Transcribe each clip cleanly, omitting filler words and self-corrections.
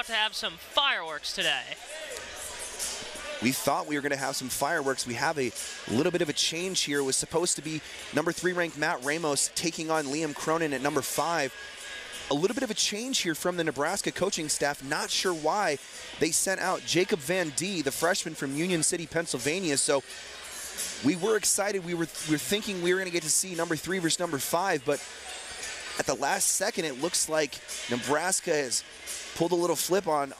about to have some fireworks today. We thought we were going to have some fireworks. We have a little bit of a change here. It was supposed to be number 3 ranked Matt Ramos taking on Liam Cronin at number 5. A little bit of a change here from the Nebraska coaching staff. Not sure why they sent out Jacob Van D, the freshman from Union City, Pennsylvania. So we were excited. We were thinking we were going to get to see number 3 versus number 5, but at the last second, it looks like Nebraska has pulled a little flip on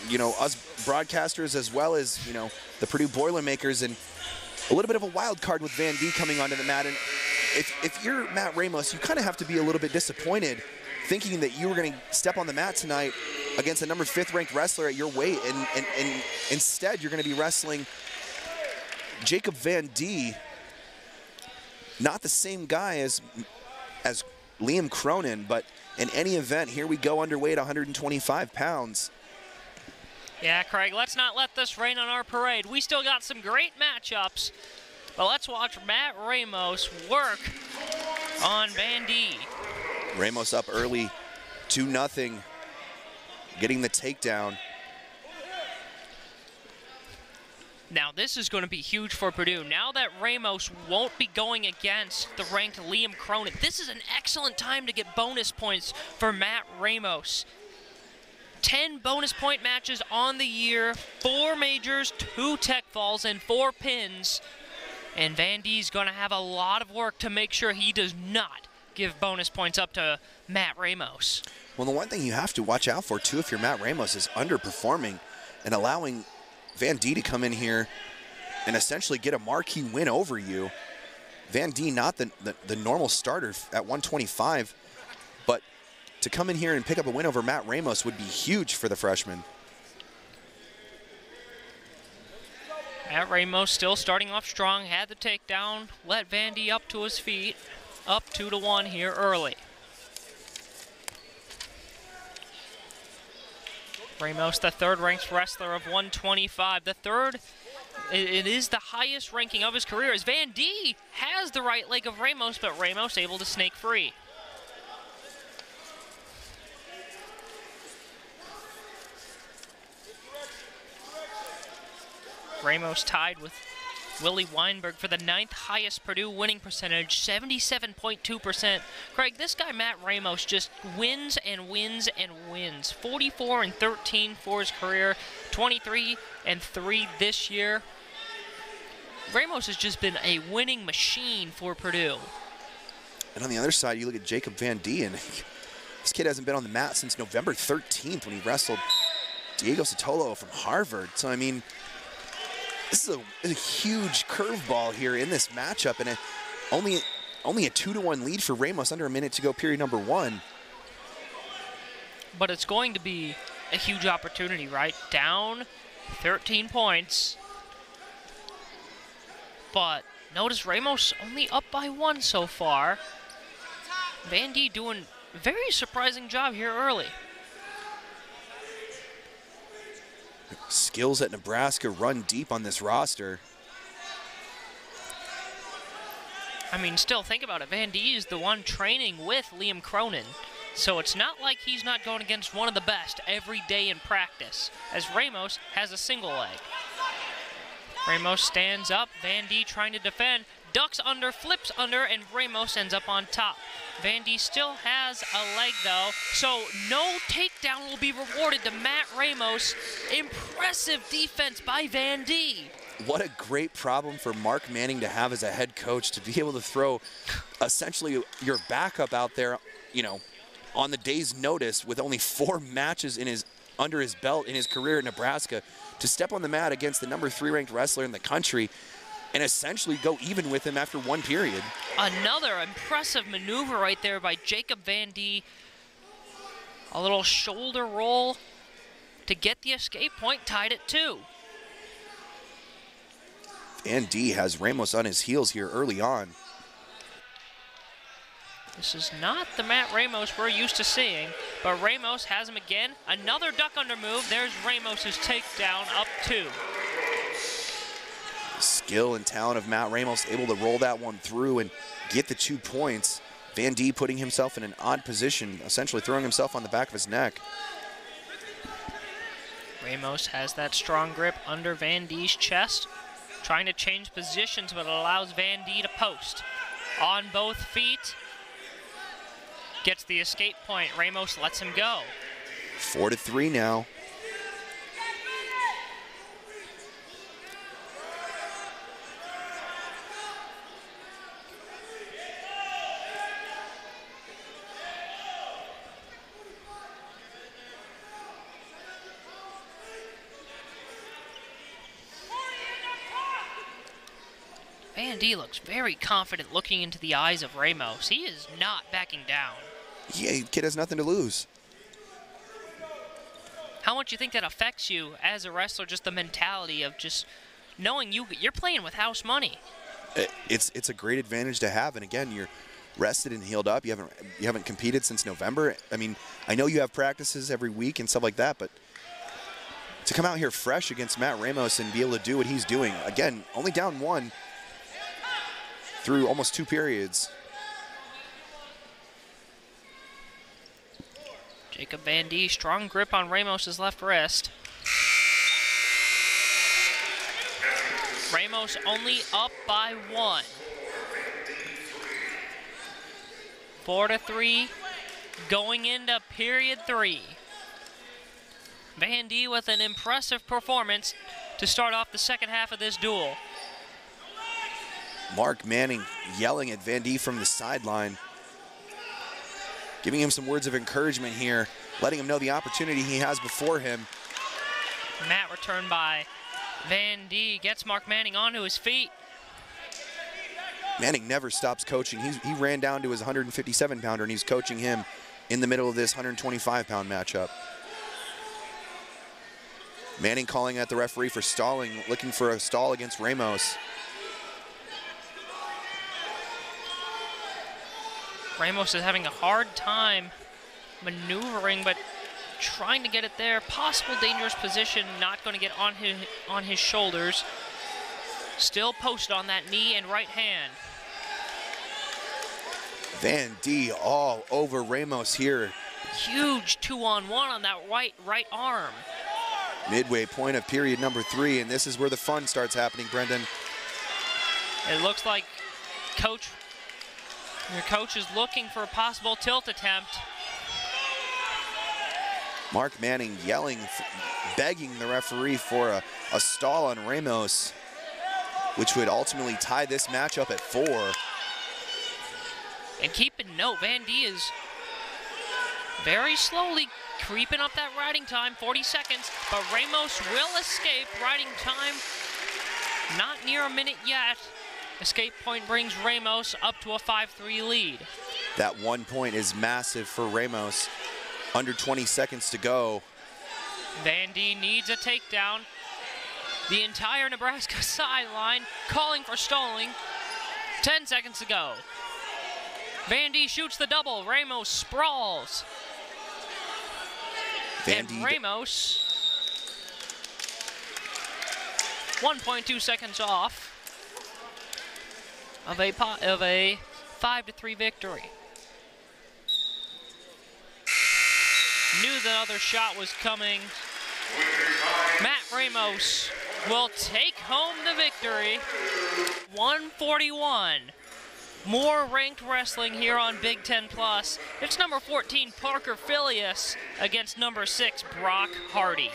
you know, us broadcasters as well as, you know, the Purdue Boilermakers, and a little bit of a wild card with Van D coming onto the mat. And if you're Matt Ramos, you kind of have to be a little bit disappointed thinking that you were going to step on the mat tonight against a number 5th ranked wrestler at your weight, and instead you're going to be wrestling Jacob Van D, not the same guy as Liam Cronin, but in any event, here we go, underweight, 125 pounds. Yeah, Craig, let's not let this rain on our parade. We still got some great matchups, but let's watch Matt Ramos work on Van D. Ramos up early, 2-0, getting the takedown. Now, this is going to be huge for Purdue. Now that Ramos won't be going against the ranked Liam Cronin, this is an excellent time to get bonus points for Matt Ramos. 10 bonus point matches on the year, 4 majors, 2 tech falls, and 4 pins. And Van D's going to have a lot of work to make sure he does not give bonus points up to Matt Ramos. Well, the one thing you have to watch out for, too, if you're Matt Ramos, is underperforming and allowing Van D to come in here and essentially get a marquee win over you. Van D, not the normal starter at 125, but to come in here and pick up a win over Matt Ramos would be huge for the freshman. Matt Ramos still starting off strong, had the takedown, let Van D up to his feet, up 2-1 here early. Ramos, the 3rd ranked wrestler of 125. The 3rd, it is the highest ranking of his career, as Van D has the right leg of Ramos, but Ramos able to snake free. Ramos tied with Willie Weinberg for the 9th highest Purdue winning percentage, 77.2%. Craig, this guy Matt Ramos just wins and wins and wins. 44-13 for his career, 23-3 this year. Ramos has just been a winning machine for Purdue. And on the other side, you look at Jacob Van D, and this kid hasn't been on the mat since November 13th when he wrestled Diego Sotolo from Harvard. So, I mean, this is a huge curveball here in this matchup, and only a 2-1 lead for Ramos, under a minute to go, period number 1. But it's going to be a huge opportunity, right? Down 13 points. But notice Ramos only up by 1 so far. Van D doing a very surprising job here early. Skills at Nebraska run deep on this roster. I mean, still think about it. Van D is the one training with Liam Cronin. So it's not like he's not going against one of the best every day in practice, as Ramos has a single leg. Ramos stands up, Van D trying to defend, ducks under, flips under, and Ramos ends up on top. Van D still has a leg though, so no takedown will be rewarded to Matt Ramos. Impressive defense by Van D. What a great problem for Mark Manning to have as a head coach, to be able to throw essentially your backup out there, you know, on the day's notice with only 4 matches under his belt in his career at Nebraska, to step on the mat against the number 3 ranked wrestler in the country and essentially go even with him after 1 period. Another impressive maneuver right there by Jacob Van D. A little shoulder roll to get the escape point, tied at 2. Van D has Ramos on his heels here early on. This is not the Matt Ramos we're used to seeing, but Ramos has him again. Another duck under move. There's Ramos's takedown, up 2. The skill and talent of Matt Ramos, able to roll that one through and get the 2 points. Van D putting himself in an odd position, essentially throwing himself on the back of his neck. Ramos has that strong grip under Van Die's chest, trying to change positions, but it allows Van Die to post. On both feet, gets the escape point. Ramos lets him go. 4-3 now. Van Die looks very confident looking into the eyes of Ramos. He is not backing down. Yeah, kid has nothing to lose. How much do you think that affects you as a wrestler, just the mentality of just knowing you're playing with house money? It's a great advantage to have, and again, you're rested and healed up. You haven't competed since November. I mean, I know you have practices every week and stuff like that, but to come out here fresh against Matt Ramos and be able to do what he's doing, again, only down 1 through almost 2 periods. Jacob Van Die, strong grip on Ramos's left wrist. Ramos only up by 1. 4-3, going into period 3. Van Die with an impressive performance to start off the second half of this duel. Mark Manning yelling at Van Die from the sideline, giving him some words of encouragement here, letting him know the opportunity he has before him. Mat return by Van Die, gets Mark Manning onto his feet. Manning never stops coaching. He ran down to his 157-pounder, and he's coaching him in the middle of this 125-pound matchup. Manning calling at the referee for stalling, looking for a stall against Ramos. Ramos is having a hard time maneuvering, but trying to get it there. Possible dangerous position, not going to get on his shoulders. Still posted on that knee and right hand. Van Die all over Ramos here. Huge 2-on-1 on that right arm. Midway point of period number 3, and this is where the fun starts happening, Brendan. It looks like your coach is looking for a possible tilt attempt. Mark Manning yelling, begging the referee for a stall on Ramos, which would ultimately tie this matchup at 4. And keep in note, Van Die is very slowly creeping up that riding time, 40 seconds, but Ramos will escape. Riding time not near a minute yet. Escape point brings Ramos up to a 5-3 lead. That 1 point is massive for Ramos. Under 20 seconds to go. Van Die needs a takedown. The entire Nebraska sideline calling for stalling. 10 seconds to go. Van Die shoots the double. Ramos sprawls. And Ramos 1.2 seconds off of a 5-3 victory. Knew the other shot was coming. Matt Ramos will take home the victory. 141. More ranked wrestling here on Big Ten Plus. It's number 14, Parker Filius, against number 6, Brock Hardy.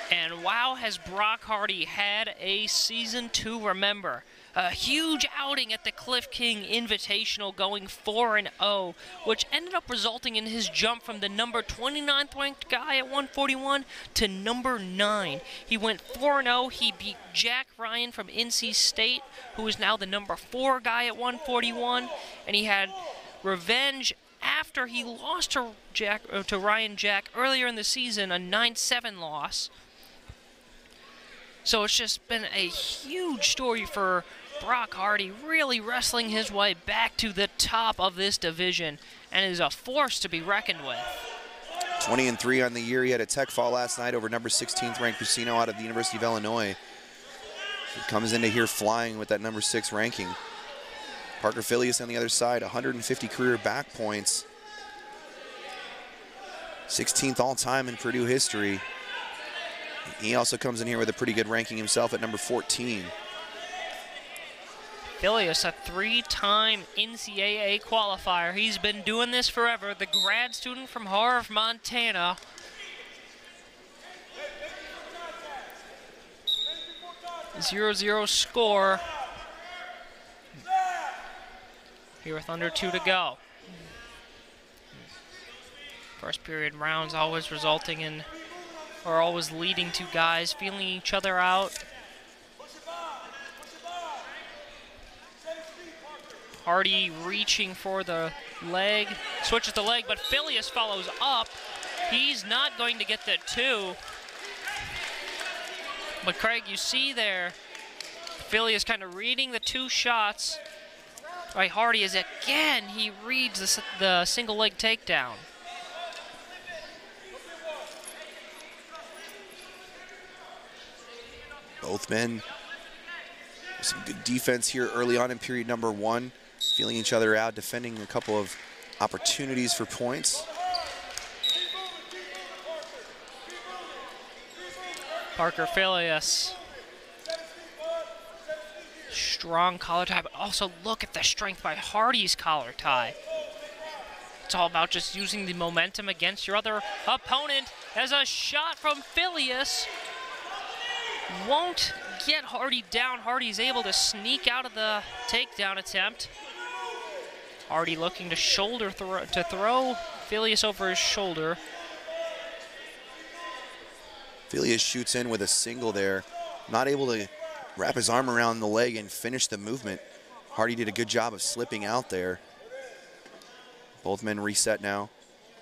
And wow, has Brock Hardy had a season to remember. A huge outing at the Cliff King Invitational, going 4-0, which ended up resulting in his jump from the number 29th ranked guy at 141 to number 9. He went 4-0. He beat Jack Ryan from NC State, who is now the number 4 guy at 141, and he had revenge after he lost to Ryan Jack earlier in the season, a 9-7 loss. So it's just been a huge story for Brock Hardy, really wrestling his way back to the top of this division, and is a force to be reckoned with. 20-3 on the year. He had a tech fall last night over number 16th ranked Buccino out of the University of Illinois. He comes into here flying with that number 6 ranking. Parker Filius on the other side, 150 career back points. 16th all-time in Purdue history. He also comes in here with a pretty good ranking himself at number 14. Filius, a 3-time NCAA qualifier. He's been doing this forever. The grad student from Harv, Montana. .00 score. Here with under 2 to go. First period rounds always resulting in, or always leading to guys feeling each other out. Hardy reaching for the leg, switches the leg, but Filius follows up. He's not going to get the 2. But Craig, you see there, Filius kind of reading the 2 shots. Right, Hardy is again, he reads the single leg takedown. Both men, some good defense here early on in period number 1, feeling each other out, defending a couple of opportunities for points. Parker Filius. Strong collar tie, but also look at the strength by Hardy's collar tie. It's all about just using the momentum against your other opponent. As a shot from Filius won't get Hardy down. Hardy's able to sneak out of the takedown attempt. Hardy looking to throw Filius over his shoulder. Filius shoots in with a single there, not able to wrap his arm around the leg and finish the movement. Hardy did a good job of slipping out there. Both men reset now,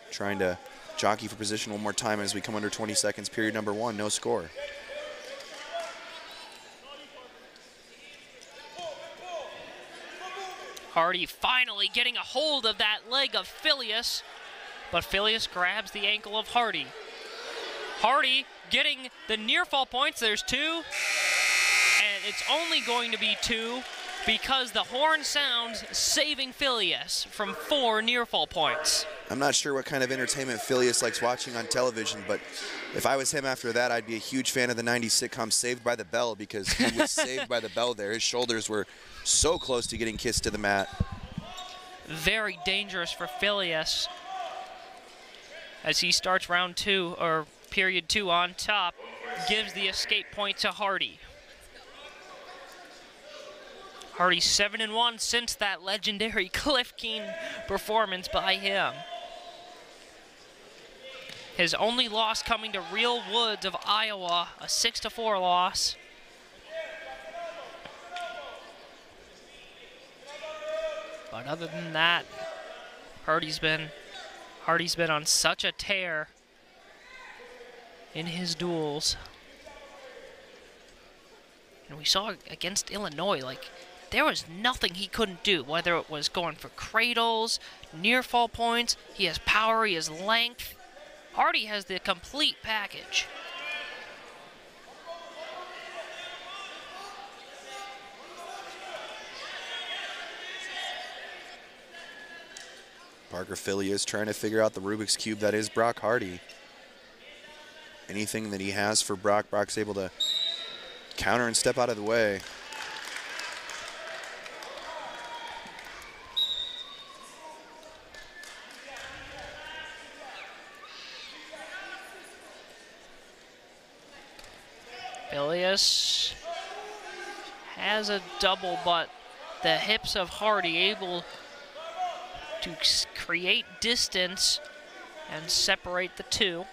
trying to jockey for position one more time as we come under 20 seconds, period number 1, no score. Hardy finally getting a hold of that leg of Filius, but Filius grabs the ankle of Hardy. Hardy getting the near fall points. There's 2, and it's only going to be 2 because the horn sounds, saving Filius from 4 near fall points. I'm not sure what kind of entertainment Filius likes watching on television, but if I was him after that, I'd be a huge fan of the 90s sitcom Saved by the Bell, because he was saved by the bell there. His shoulders were so close to getting kissed to the mat. Very dangerous for Filius as he starts round 2, or period 2 on top, gives the escape point to Hardy. Hardy 7-1 since that legendary Cliff Keen performance by him. His only loss coming to Real Woods of Iowa, a 6-4 loss. But other than that, Hardy's been on such a tear in his duels. And we saw against Illinois, like, there was nothing he couldn't do, whether it was going for cradles, near fall points. He has power, he has length. Hardy has the complete package. Parker Filius trying to figure out the Rubik's Cube that is Brock Hardy. Anything that he has for Brock, Brock's able to counter and step out of the way. Filius has a double, but the hips of Hardy able to create distance and separate the 2.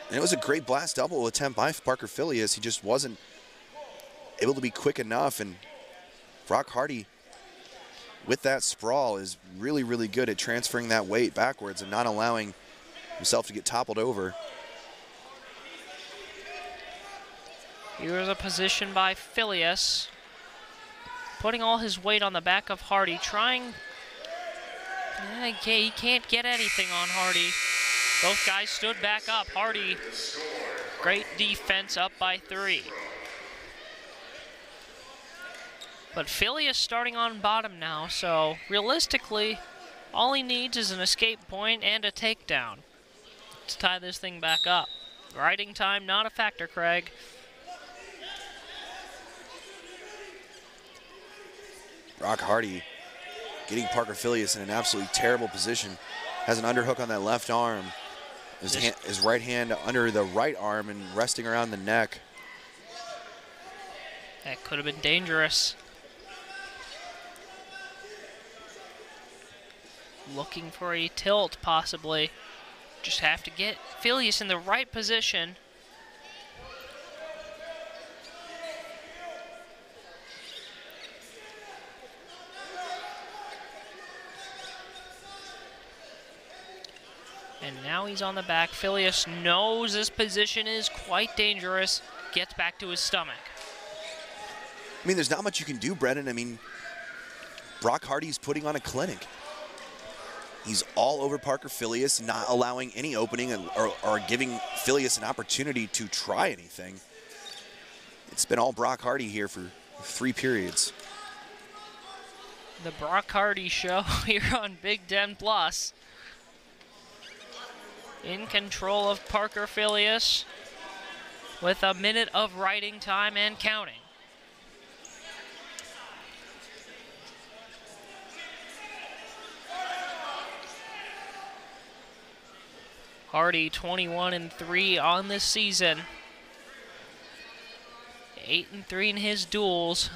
And it was a great blast double attempt by Parker Filius. He just wasn't able to be quick enough, and Brock Hardy, with that sprawl, is really, really good at transferring that weight backwards and not allowing himself to get toppled over. Here's a position by Filius, putting all his weight on the back of Hardy, trying. Okay, he can't get anything on Hardy. Both guys stood back up. Hardy, great defense, up by 3. But Filius starting on bottom now, so realistically, All he needs is an escape point and a takedown to tie this thing back up. Riding time, not a factor, Craig. Brock Hardy getting Parker Filius in an absolutely terrible position. Has an underhook on that left arm. His right hand under the right arm and resting around the neck. That could have been dangerous. Looking for a tilt, possibly. Just have to get Filius in the right position. And now he's on the back. Filius knows this position is quite dangerous. Gets back to his stomach. I mean, there's not much you can do, Brennan. I mean, Brock Hardy's putting on a clinic. He's all over Parker Filius, not allowing any opening or giving Filius an opportunity to try anything. It's been all Brock Hardy here for 3 periods. The Brock Hardy show here on Big Ten Plus. In control of Parker Filius with a minute of riding time and counting. Hardy 21-3 on this season. 8-3 in his duels.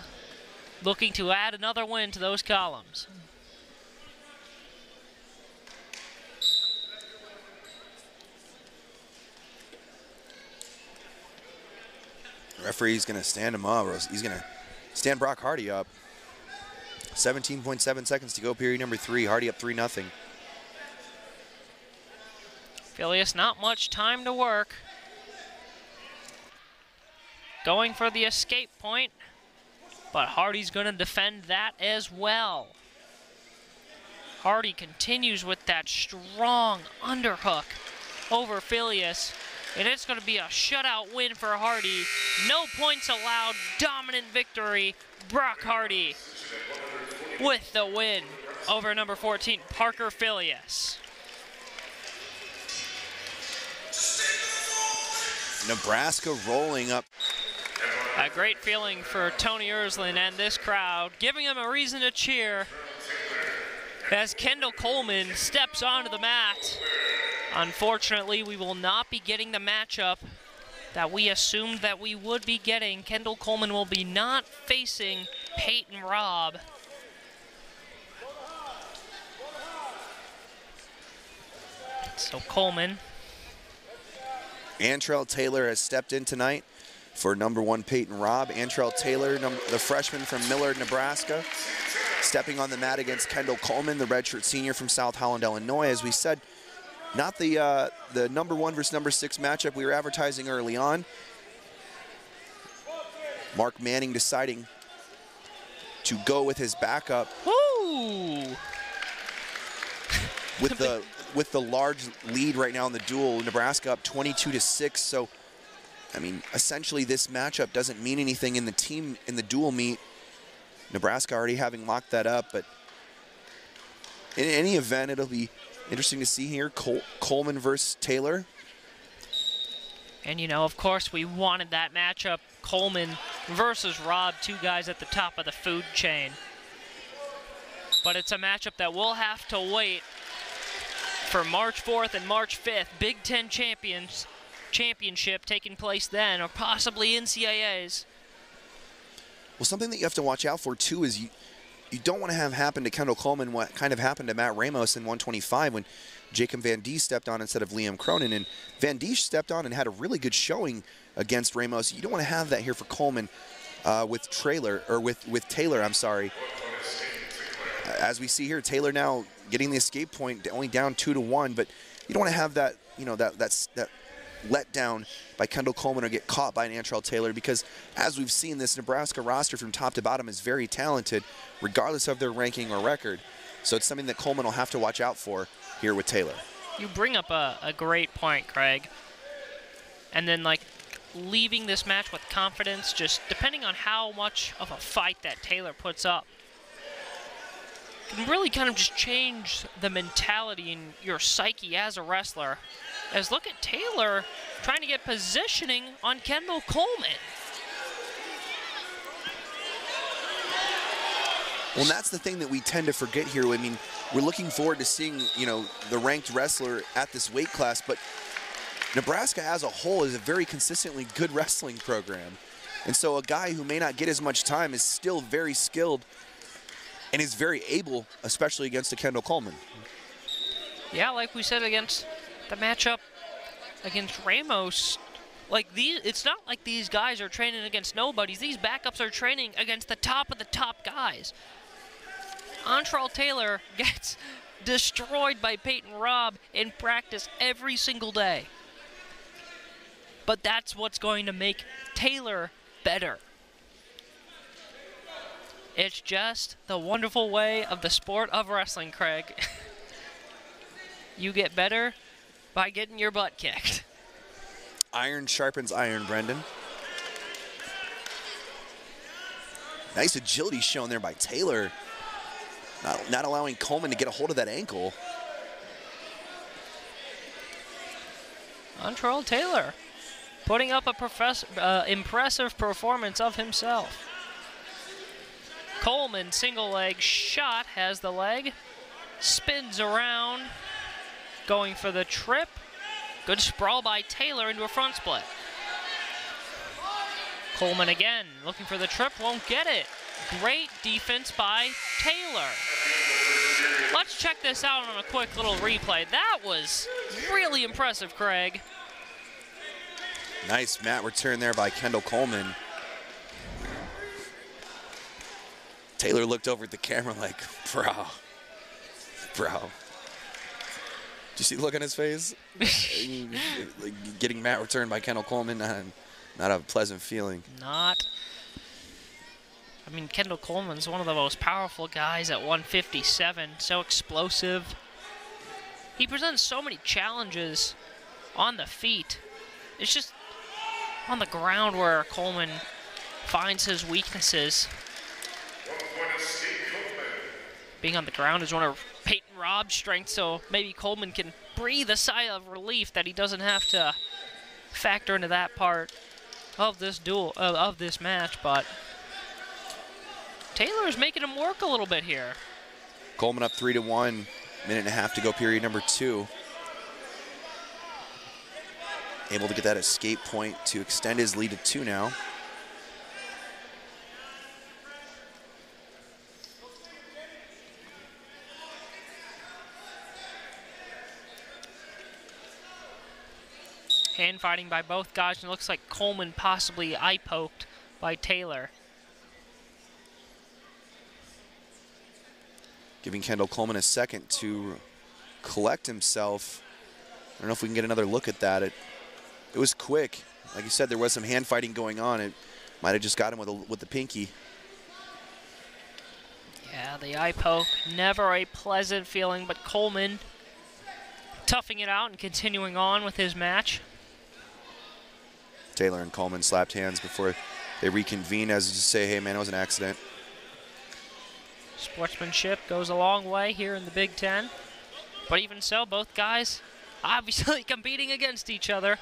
Looking to add another win to those columns. The referee's going to stand him up. He's going to stand Brock Hardy up. 17.7 seconds to go, period number 3. Hardy up 3-0. Filius, not much time to work. Going for the escape point, but Hardy's going to defend that as well. Hardy continues with that strong underhook over Filius, and it's going to be a shutout win for Hardy. No points allowed, dominant victory. Brock Hardy with the win over number 14, Parker Filius. Nebraska rolling up. A great feeling for Tony Ersland and this crowd, giving him a reason to cheer as Kendall Coleman steps onto the mat. Unfortunately, we will not be getting the matchup that we assumed that we would be getting. Kendall Coleman will be not facing Peyton Robb. So Coleman. Antrell Taylor has stepped in tonight for number 1 Peyton Robb. Antrell Taylor, the freshman from Millard, Nebraska, stepping on the mat against Kendall Coleman, the redshirt senior from South Holland, Illinois. As we said, not the number 1 versus number 6 matchup we were advertising early on. Mark Manning deciding to go with his backup. Woo! With the large lead right now in the duel, Nebraska up 22-6. So, I mean, essentially this matchup doesn't mean anything in the duel meet. Nebraska already having locked that up, but in any event, it'll be interesting to see here. Coleman versus Taylor. And, you know, of course, we wanted that matchup. Coleman versus Robb, 2 guys at the top of the food chain. But it's a matchup that we'll have to wait for March 4th and March 5th. Big Ten championship taking place then, or possibly NCAAs. Well, something that you have to watch out for, too, is you don't want to have happen to Kendall Coleman what kind of happened to Matt Ramos in 125 when Jacob Van Die stepped on instead of Liam Cronin. And Van Die stepped on and had a really good showing against Ramos. You don't want to have that here for Coleman with Taylor, I'm sorry. As we see here, Taylor now getting the escape point, only down 2-1, but you don't want to have that, you know, that letdown by Kendall Coleman or get caught by an Antrell Taylor, because as we've seen, this Nebraska roster from top to bottom is very talented, regardless of their ranking or record. So it's something that Coleman will have to watch out for here with Taylor. You bring up a great point, Craig. And then, like, leaving this match with confidence, just depending on how much of a fight that Taylor puts up. can really kind of just change the mentality in your psyche as a wrestler. As look at Taylor trying to get positioning on Kendall Coleman. Well, and that's the thing that we tend to forget here. I mean, we're looking forward to seeing, you know, the ranked wrestler at this weight class, but Nebraska as a whole is a very consistently good wrestling program. And so a guy who may not get as much time is still very skilled and is very able, especially against a Kendall Coleman. Yeah, like we said against the matchup against Ramos, like it's not like these guys are training against nobodies. These backups are training against the top of the top guys. Antrell Taylor gets destroyed by Peyton Robb in practice every single day. But that's what's going to make Taylor better. It's just the wonderful way of the sport of wrestling, Craig. You get better by getting your butt kicked. Iron sharpens iron, Brendan. Nice agility shown there by Taylor. Not allowing Coleman to get a hold of that ankle. Antrell Taylor putting up a impressive performance of himself. Coleman, single leg shot, has the leg, spins around, going for the trip. Good sprawl by Taylor into a front split. Coleman again, looking for the trip, won't get it. Great defense by Taylor. Let's check this out on a quick little replay. That was really impressive, Craig. Nice mat return there by Kendall Coleman. Taylor looked over at the camera like, bro. Did you see the look on his face? Like getting mat returned by Kendall Coleman, not a pleasant feeling. Not. I mean, Kendall Coleman's one of the most powerful guys at 157, so explosive. He presents so many challenges on the feet. It's just on the ground where Coleman finds his weaknesses. Being on the ground is one of Peyton Robb's strengths, so maybe Coleman can breathe a sigh of relief that he doesn't have to factor into that part of this duel, of this match, but Taylor's making him work a little bit here. Coleman up 3-1, minute and a half to go, period number 2. Able to get that escape point to extend his lead to 2 now. Hand fighting by both guys, and it looks like Coleman possibly eye-poked by Taylor. Giving Kendall Coleman a second to collect himself. I don't know if we can get another look at that. It was quick. Like you said, there was some hand fighting going on. It might have just got him with the pinky. Yeah, the eye poke, never a pleasant feeling, but Coleman toughing it out and continuing on with his match. Taylor and Coleman slapped hands before they reconvene as to say, hey man, it was an accident. Sportsmanship goes a long way here in the Big Ten. But even so, both guys obviously competing against each other.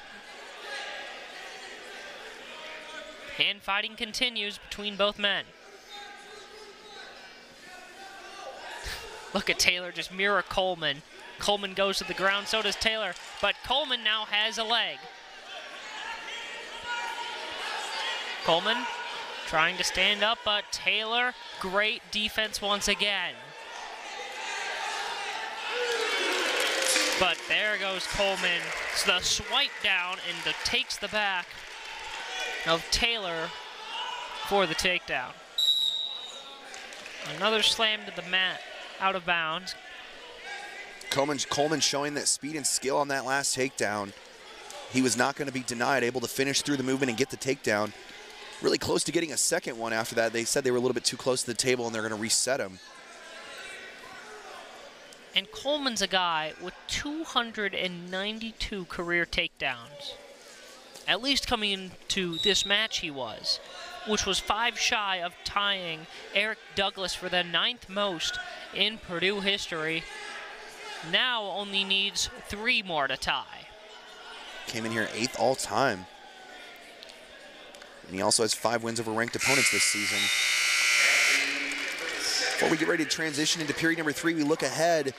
Hand fighting continues between both men. Look at Taylor just mirror Coleman. Coleman goes to the ground, so does Taylor. But Coleman now has a leg. Coleman trying to stand up, but Taylor, great defense once again. But there goes Coleman. It's the swipe down and takes the back of Taylor for the takedown. Another slam to the mat, out of bounds. Coleman showing that speed and skill on that last takedown. He was not going to be denied, able to finish through the movement and get the takedown. Really close to getting a second one after that. They said they were a little bit too close to the table and they're going to reset him. And Coleman's a guy with 292 career takedowns. At least coming into this match he was. which was 5 shy of tying Eric Douglas for the 9th most in Purdue history, now only needs 3 more to tie. Came in here 8th all time. And he also has 5 wins over ranked opponents this season. Before we get ready to transition into period number 3, we look ahead.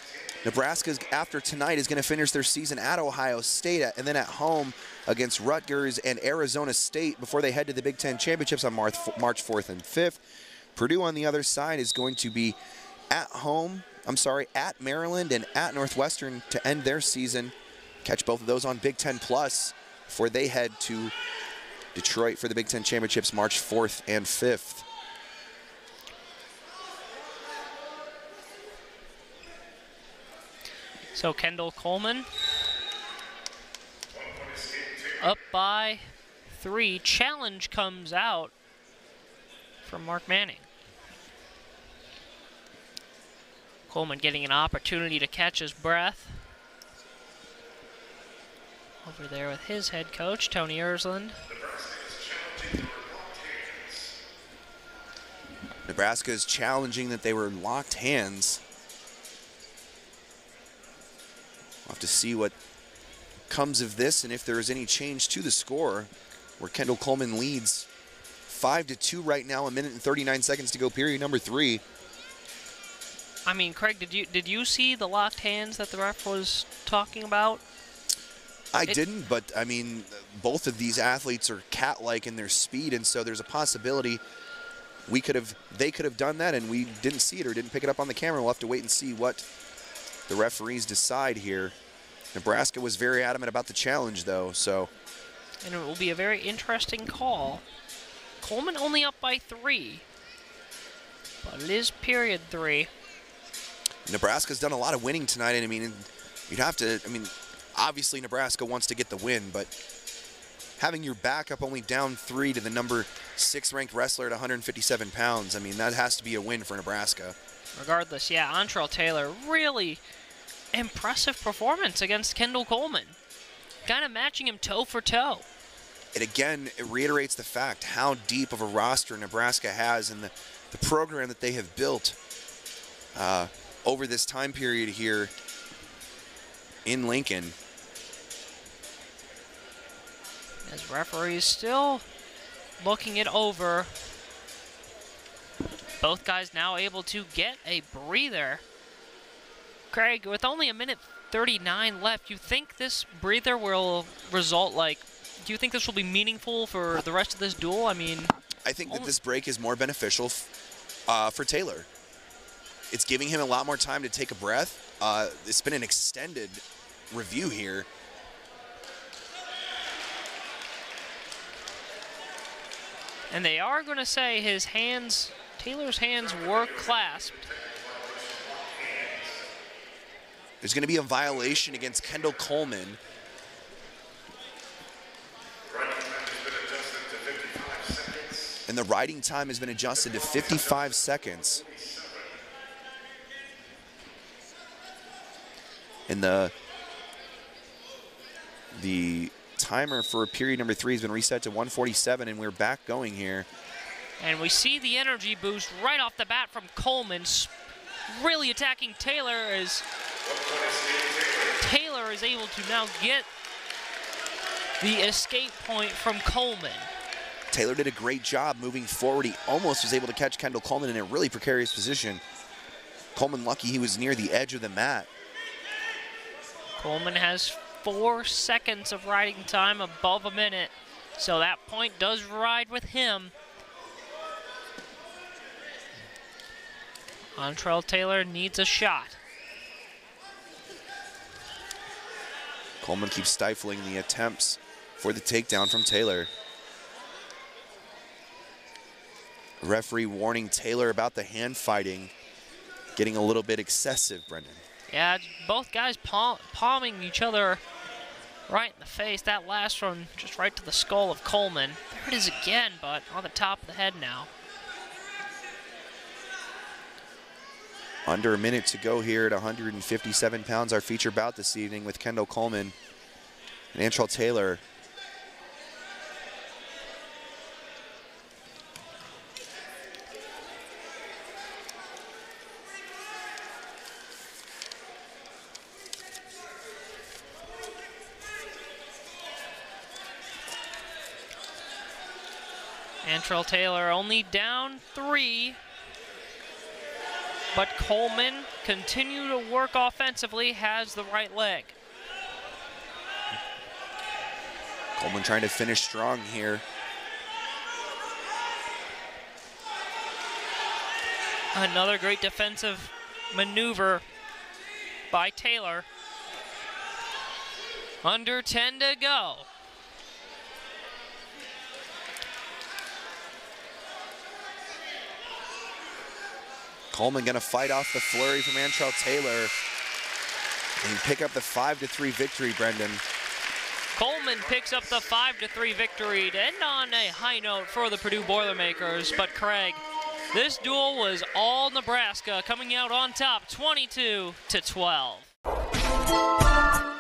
Nebraska, after tonight, is going to finish their season at Ohio State and then at home against Rutgers and Arizona State before they head to the Big Ten Championships on March 4th and 5th. Purdue on the other side is going to be at Maryland and at Northwestern to end their season. Catch both of those on Big Ten Plus before they head to Detroit for the Big Ten Championships March 4th and 5th. So Kendall Coleman up by 3. Challenge comes out from Mark Manning. Coleman getting an opportunity to catch his breath. Over there with his head coach, Tony Ersland. Nebraska is challenging that they were locked hands. We'll have to see what comes of this and if there is any change to the score, where Kendall Coleman leads 5-2 right now, 1 minute and 39 seconds to go, period number 3. I mean, Craig, did you see the locked hands that the ref was talking about? I didn't, but I mean, both of these athletes are cat-like in their speed, and so there's a possibility they could have done that, and we didn't see it or didn't pick it up on the camera. We'll have to wait and see what the referees decide here. Nebraska was very adamant about the challenge, though, so. And it will be a very interesting call. Coleman only up by 3, but it is period 3. Nebraska's done a lot of winning tonight, and I mean, obviously Nebraska wants to get the win, but having your backup only down 3 to the number 6 ranked wrestler at 157 pounds, I mean, that has to be a win for Nebraska. Regardless, yeah, Antrell Taylor, really impressive performance against Kendall Coleman. Kind of matching him toe for toe. It reiterates the fact how deep of a roster Nebraska has and the program that they have built over this time period here in Lincoln. As referees still looking it over. Both guys now able to get a breather. Craig, with only 1 minute 39 left, you think this breather will result do you think this will be meaningful for the rest of this duel? I mean, I think that this break is more beneficial for Taylor. It's giving him a lot more time to take a breath. It's been an extended review here. And they are going to say Taylor's hands were clasped. There's going to be a violation against Kendall Coleman. And the riding time has been adjusted to 55 seconds. And the timer for period number 3 has been reset to 1:47, and we're back going here. And we see the energy boost right off the bat from Coleman, really attacking Taylor as Taylor is able to now get the escape point from Coleman. Taylor did a great job moving forward. He almost was able to catch Kendall Coleman in a really precarious position. Coleman lucky he was near the edge of the mat. Coleman has 4 seconds of riding time above a minute, so that point does ride with him. Antrell Taylor needs a shot. Coleman keeps stifling the attempts for the takedown from Taylor. Referee warning Taylor about the hand fighting, getting a little bit excessive, Brendan. Yeah, both guys palming each other right in the face. That last one just right to the skull of Coleman. There it is again, but on the top of the head now. Under a minute to go here at 157 pounds, our feature bout this evening with Kendall Coleman and Antrell Taylor. Antrell Taylor only down 3. But Coleman continue to work offensively, has the right leg. Coleman trying to finish strong here. Another great defensive maneuver by Taylor. Under 10 to go. Coleman going to fight off the flurry from Antrell Taylor and pick up the 5-3 victory, Brendan. Coleman picks up the 5-3 victory to end on a high note for the Purdue Boilermakers. But Craig, this duel was all Nebraska coming out on top, 22-12.